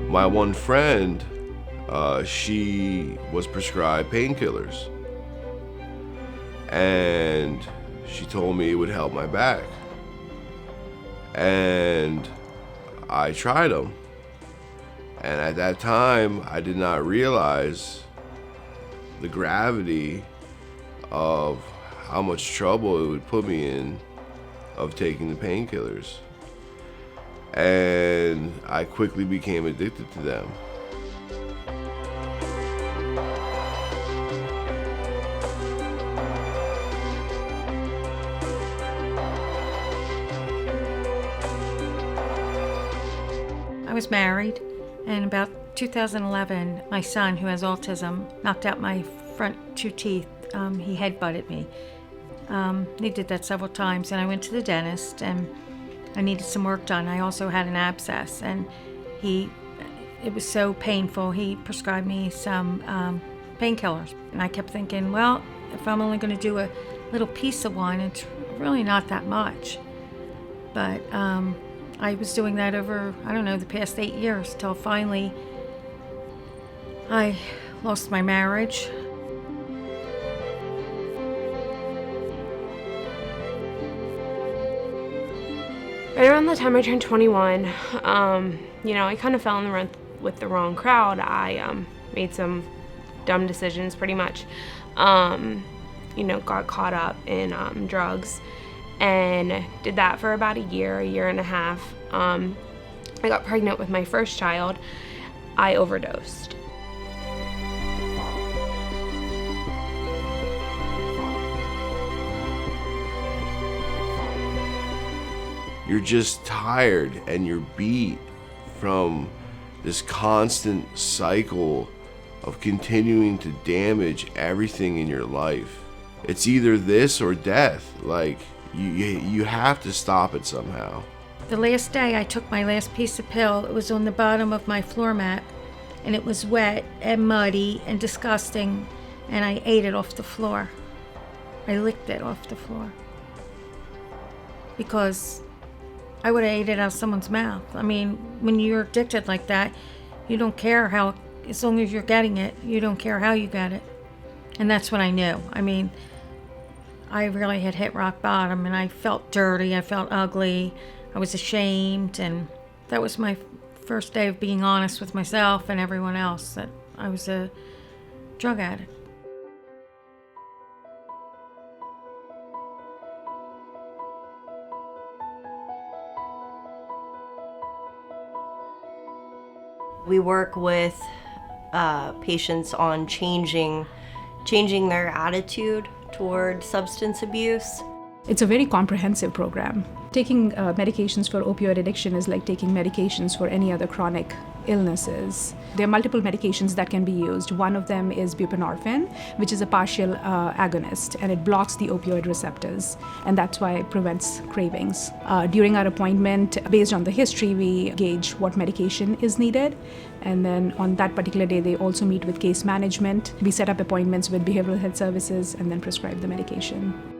My one friend, she was prescribed painkillers, and she told me it would help my back. And I tried them. And at that time, I did not realize the gravity of how much trouble it would put me in of taking the painkillers. And I quickly became addicted to them. I was married, and about 2011, my son, who has autism, knocked out my front 2 teeth. He headbutted me. He did that several times, and I went to the dentist, and I needed some work done. I also had an abscess, and it was so painful. He prescribed me some painkillers, and I kept thinking, well, if I'm only going to do a little piece of one, it's really not that much. But I was doing that over, the past 8 years, till finally I lost my marriage. Right around the time I turned 21, I kind of fell in the run with the wrong crowd. I made some dumb decisions, pretty much. Got caught up in drugs, and did that for about a year and a half. I got pregnant with my first child. I overdosed. You're just tired and you're beat from this constant cycle of continuing to damage everything in your life. It's either this or death. Like, you have to stop it somehow. The last day I took my last piece of pill, it was on the bottom of my floor mat, and it was wet and muddy and disgusting, and I ate it off the floor. I licked it off the floor. Because I would have ate it out of someone's mouth. I mean, when you're addicted like that, you don't care how, as long as you're getting it, you don't care how you get it. And that's when I knew. I mean, I really had hit rock bottom, and I felt dirty, I felt ugly, I was ashamed, and that was my first day of being honest with myself and everyone else, that I was a drug addict. We work with patients on changing their attitude toward substance abuse. It's a very comprehensive program. Taking medications for opioid addiction is like taking medications for any other chronic illnesses. There are multiple medications that can be used. One of them is buprenorphine, which is a partial agonist, and it blocks the opioid receptors, and that's why it prevents cravings. During our appointment, based on the history, we gauge what medication is needed, and then on that particular day, they also meet with case management. We set up appointments with behavioral health services and then prescribe the medication.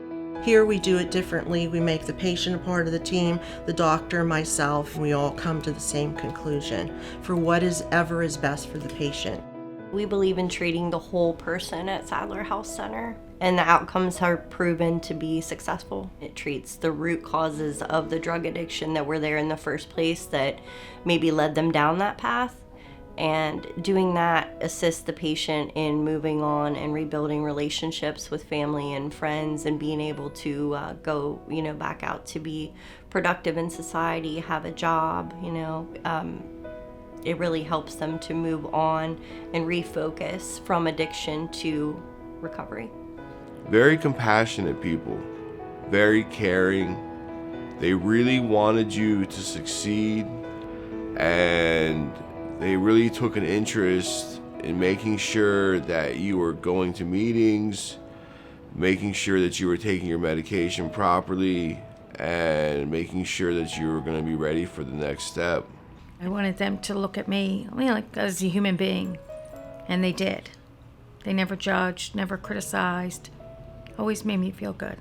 Here we do it differently. We make the patient a part of the team, the doctor, myself, we all come to the same conclusion for what is best for the patient. We believe in treating the whole person at Sadler Health Center, and the outcomes are proven to be successful. It treats the root causes of the drug addiction that were there in the first place that maybe led them down that path. And doing that assists the patient in moving on and rebuilding relationships with family and friends, and being able to go, back out to be productive in society, have a job. It really helps them to move on and refocus from addiction to recovery. Very compassionate people, very caring. They really wanted you to succeed, and they really took an interest in making sure that you were going to meetings, making sure that you were taking your medication properly, and making sure that you were going to be ready for the next step. I wanted them to look at me like as a human being, and they did. They never judged, never criticized, always made me feel good.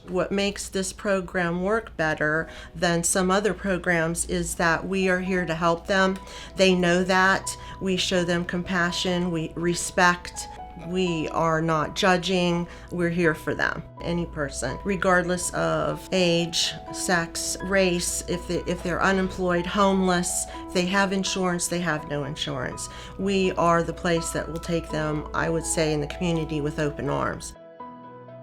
What makes this program work better than some other programs is that we are here to help them. They know that. We show them compassion, we respect. We are not judging. We're here for them. Any person, regardless of age, sex, race, if they're unemployed, homeless, if they have insurance, they have no insurance. We are the place that will take them, I would say, in the community with open arms.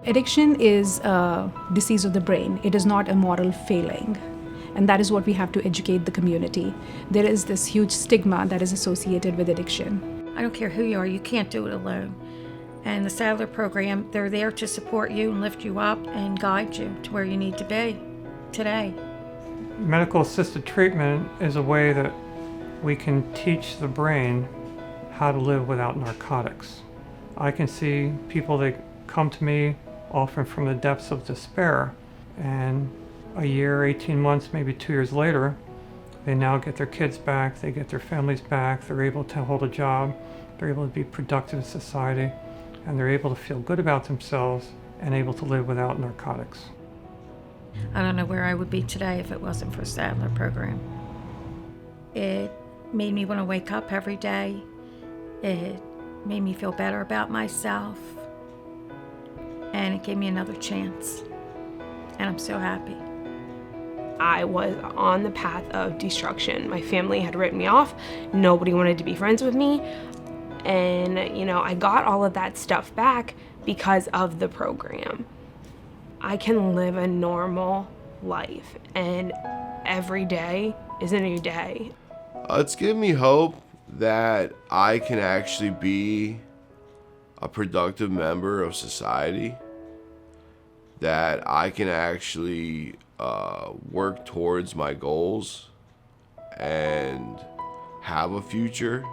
Addiction is a disease of the brain. It is not a moral failing. And that is what we have to educate the community. There is this huge stigma that is associated with addiction. I don't care who you are, you can't do it alone. And the Sadler program, they're there to support you and lift you up and guide you to where you need to be today. Medical assisted treatment is a way that we can teach the brain how to live without narcotics. I can see people that come to me often from the depths of despair, and a year, 18 months, maybe 2 years later, they now get their kids back, they get their families back, they're able to hold a job, they're able to be productive in society, and they're able to feel good about themselves and able to live without narcotics. I don't know where I would be today if it wasn't for the Sadler program. It made me want to wake up every day. It made me feel better about myself. And it gave me another chance. And I'm so happy. I was on the path of destruction. My family had written me off. Nobody wanted to be friends with me. And, I got all of that stuff back because of the program. I can live a normal life, and every day is a new day. It's given me hope that I can actually be a productive member of society, that I can actually work towards my goals and have a future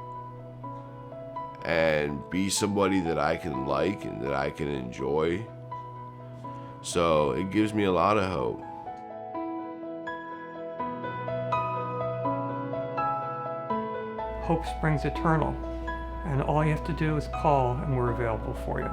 and be somebody that I can like and that I can enjoy. So it gives me a lot of hope. Hope springs eternal, and all you have to do is call and we're available for you.